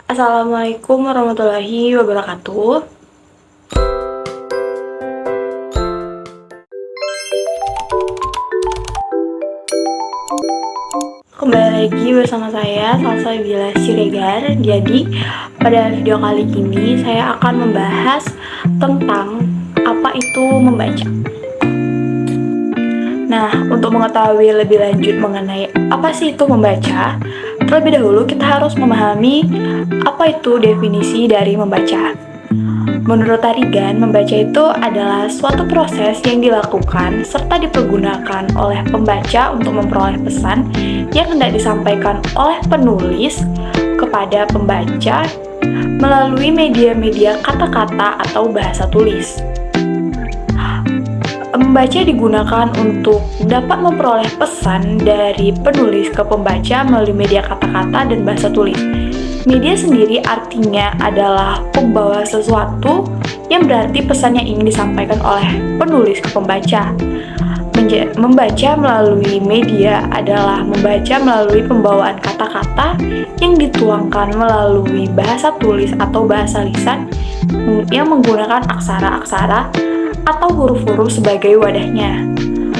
Assalamualaikum warahmatullahi wabarakatuh. Kembali lagi bersama saya, Salsabila Siregar. Jadi, pada video kali ini saya akan membahas tentang apa itu membaca. Nah, untuk mengetahui lebih lanjut mengenai apa sih itu membaca, terlebih dahulu kita harus memahami apa itu definisi dari membaca. Menurut Tarigan, membaca itu adalah suatu proses yang dilakukan serta dipergunakan oleh pembaca untuk memperoleh pesan yang hendak disampaikan oleh penulis kepada pembaca melalui media-media kata-kata atau bahasa tulis. Membaca digunakan untuk dapat memperoleh pesan dari penulis ke pembaca melalui media kata-kata dan bahasa tulis. Media sendiri artinya adalah pembawa sesuatu yang berarti pesan yang ingin disampaikan oleh penulis ke pembaca. Membaca melalui media adalah membaca melalui pembawaan kata-kata yang dituangkan melalui bahasa tulis atau bahasa lisan yang menggunakan aksara-aksara atau huruf-huruf sebagai wadahnya.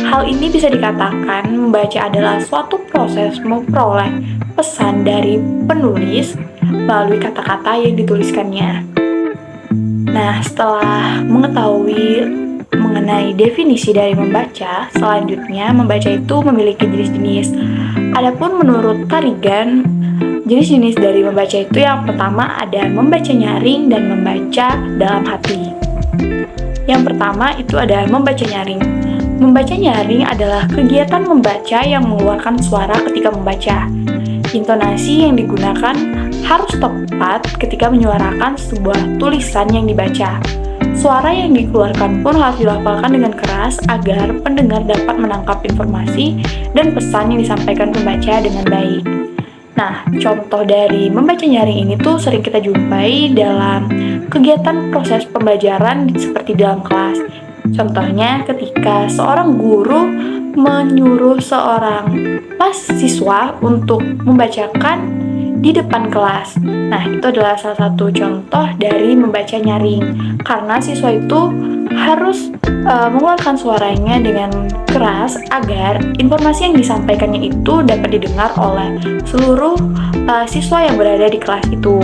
Hal ini bisa dikatakan membaca adalah suatu proses memperoleh pesan dari penulis melalui kata-kata yang dituliskannya. Nah, setelah mengetahui mengenai definisi dari membaca, selanjutnya membaca itu memiliki jenis-jenis. Adapun menurut Tarigan, jenis-jenis dari membaca itu yang pertama ada membaca nyaring dan membaca dalam hati. Yang pertama itu ada membaca nyaring. Membaca nyaring adalah kegiatan membaca yang mengeluarkan suara ketika membaca. Intonasi yang digunakan harus tepat ketika menyuarakan sebuah tulisan yang dibaca. Suara yang dikeluarkan pun harus dilafalkan dengan keras agar pendengar dapat menangkap informasi dan pesan yang disampaikan pembaca dengan baik. Nah, contoh dari membaca nyaring ini tuh sering kita jumpai dalam kegiatan proses pembelajaran seperti dalam kelas. Contohnya ketika seorang guru menyuruh seorang siswa untuk membacakan di depan kelas. Nah, itu adalah salah satu contoh dari membaca nyaring. Karena siswa itu harus mengeluarkan suaranya dengan keras agar informasi yang disampaikannya itu dapat didengar oleh seluruh siswa yang berada di kelas itu.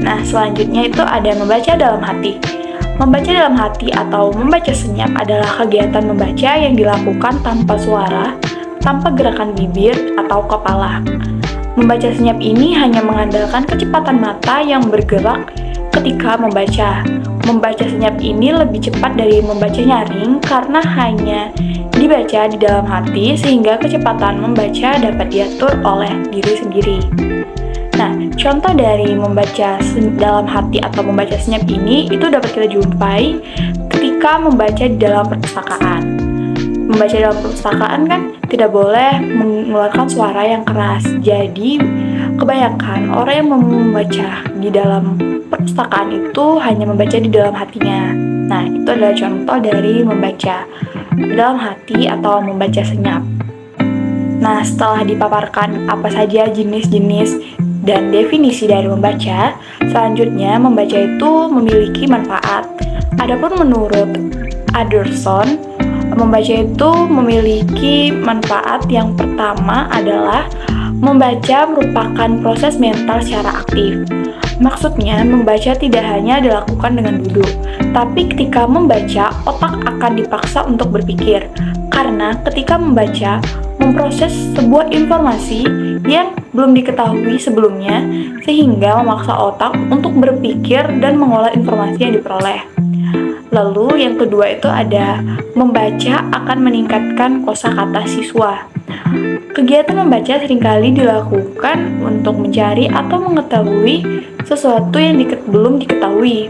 Nah, selanjutnya itu ada membaca dalam hati. Membaca dalam hati atau membaca senyap adalah kegiatan membaca yang dilakukan tanpa suara, tanpa gerakan bibir atau kepala. Membaca senyap ini hanya mengandalkan kecepatan mata yang bergerak ketika membaca. Membaca senyap ini lebih cepat dari membaca nyaring karena hanya dibaca di dalam hati sehingga kecepatan membaca dapat diatur oleh diri sendiri. Nah, contoh dari membaca dalam hati atau membaca senyap ini itu dapat kita jumpai ketika membaca di dalam perpustakaan. Membaca dalam perpustakaan kan tidak boleh mengeluarkan suara yang keras. Jadi, kebanyakan orang yang membaca di dalam perpustakaan itu hanya membaca di dalam hatinya. Nah, itu adalah contoh dari membaca dalam hati atau membaca senyap. Nah, setelah dipaparkan apa saja jenis-jenis dan definisi dari membaca, selanjutnya membaca itu memiliki manfaat. Adapun menurut Anderson, membaca itu memiliki manfaat yang pertama adalah membaca merupakan proses mental secara aktif. Maksudnya, membaca tidak hanya dilakukan dengan duduk, tapi ketika membaca, otak akan dipaksa untuk berpikir. Karena ketika membaca, memproses sebuah informasi yang belum diketahui sebelumnya, sehingga memaksa otak untuk berpikir dan mengolah informasi yang diperoleh. Lalu yang kedua itu ada membaca akan meningkatkan kosakata siswa. Kegiatan membaca seringkali dilakukan untuk mencari atau mengetahui sesuatu yang belum diketahui.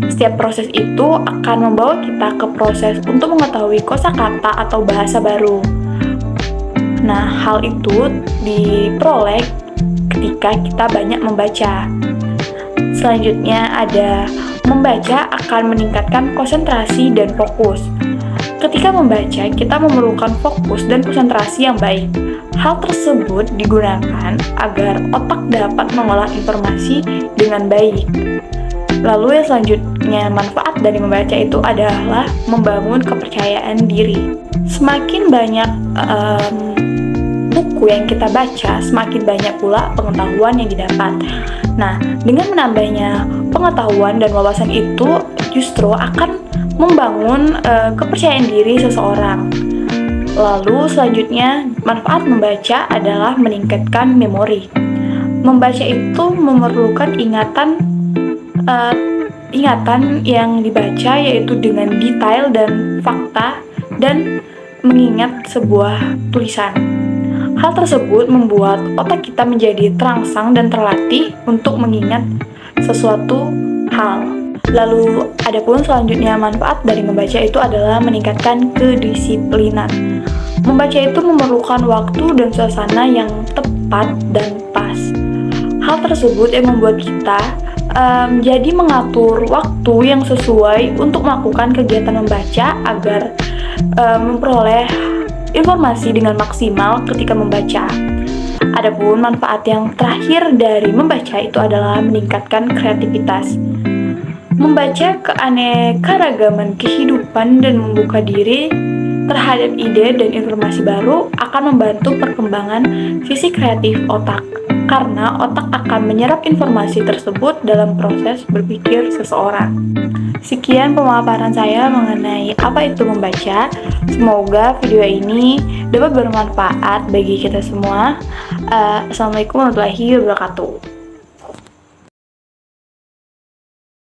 Setiap proses itu akan membawa kita ke proses untuk mengetahui kosakata atau bahasa baru. Nah, hal itu diperoleh ketika kita banyak membaca. Selanjutnya ada membaca akan meningkatkan konsentrasi dan fokus. Ketika membaca, kita memerlukan fokus dan konsentrasi yang baik. Hal tersebut digunakan agar otak dapat mengolah informasi dengan baik. Lalu yang selanjutnya, manfaat dari membaca itu adalah membangun kepercayaan diri. Semakin banyak buku yang kita baca, semakin banyak pula pengetahuan yang didapat. Nah, dengan menambahnya pengetahuan dan wawasan itu justru akan membangun kepercayaan diri seseorang. Lalu selanjutnya, manfaat membaca adalah meningkatkan memori. Membaca itu memerlukan ingatan yang dibaca, yaitu dengan detail dan fakta, dan mengingat sebuah tulisan. Hal tersebut membuat otak kita menjadi terangsang dan terlatih untuk mengingat sesuatu hal. Lalu adapun selanjutnya, manfaat dari membaca itu adalah meningkatkan kedisiplinan. Membaca itu memerlukan waktu dan suasana yang tepat dan pas. Hal tersebut yang membuat kita jadi mengatur waktu yang sesuai untuk melakukan kegiatan membaca agar memperoleh informasi dengan maksimal ketika membaca. Adapun manfaat yang terakhir dari membaca itu adalah meningkatkan kreativitas. Membaca keanekaragaman kehidupan dan membuka diri terhadap ide dan informasi baru akan membantu perkembangan sisi kreatif otak, karena otak akan menyerap informasi tersebut dalam proses berpikir seseorang. Sekian pemaparan saya mengenai apa itu membaca. Semoga video ini dapat bermanfaat bagi kita semua. Assalamualaikum warahmatullahi wabarakatuh.